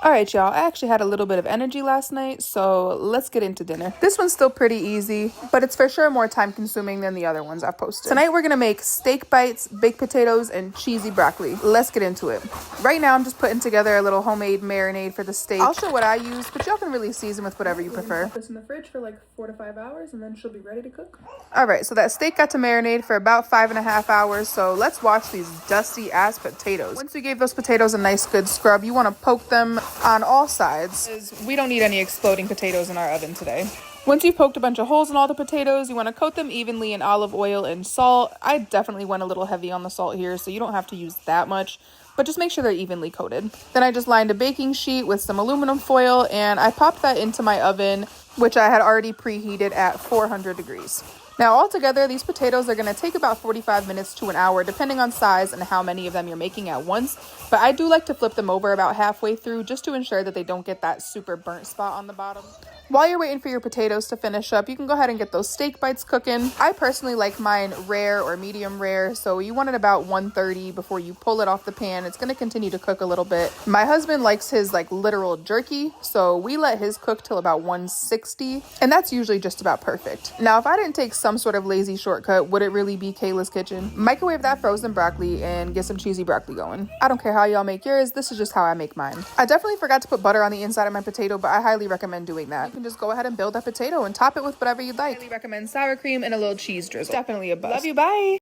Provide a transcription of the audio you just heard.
All right, y'all, I actually had a little bit of energy last night, so let's get into dinner. This one's still pretty easy, but it's for sure more time consuming than the other ones I've posted. Tonight, we're gonna make steak bites, baked potatoes, and cheesy broccoli. Let's get into it. Right now, I'm just putting together a little homemade marinade for the steak. I'll show what I use, but y'all can really season with whatever you prefer. Put this in the fridge for like 4 to 5 hours, and then she'll be ready to cook. All right, so that steak got to marinate for about 5.5 hours, so let's wash these dusty ass potatoes. Once we gave those potatoes a nice good scrub, you wanna poke them on all sides, because we don't need any exploding potatoes in our oven today. Once you've poked a bunch of holes in all the potatoes, you want to coat them evenly in olive oil and salt. I definitely went a little heavy on the salt here, so you don't have to use that much, but just make sure they're evenly coated. Then I just lined a baking sheet with some aluminum foil, and I popped that into my oven, which I had already preheated at 400 degrees. Now, altogether, these potatoes are going to take about 45 minutes to an hour, depending on size and how many of them you're making at once. But I do like to flip them over about halfway through just to ensure that they don't get that super burnt spot on the bottom. While you're waiting for your potatoes to finish up, you can go ahead and get those steak bites cooking. I personally like mine rare or medium rare, so you want it about 130 before you pull it off the pan. It's going to continue to cook a little bit. My husband likes his like literal jerky, so we let his cook till about 160, and that's usually just about perfect. Now, if I didn't take some sort of lazy shortcut, would it really be Kayla's Kitchen? Microwave that frozen broccoli and get some cheesy broccoli going. I don't care how y'all make yours, this is just how I make mine. I definitely forgot to put butter on the inside of my potato, but I highly recommend doing that. You can just go ahead and build that potato and top it with whatever you'd like. I highly recommend sour cream and a little cheese drizzle. Definitely a bust. Love you, bye!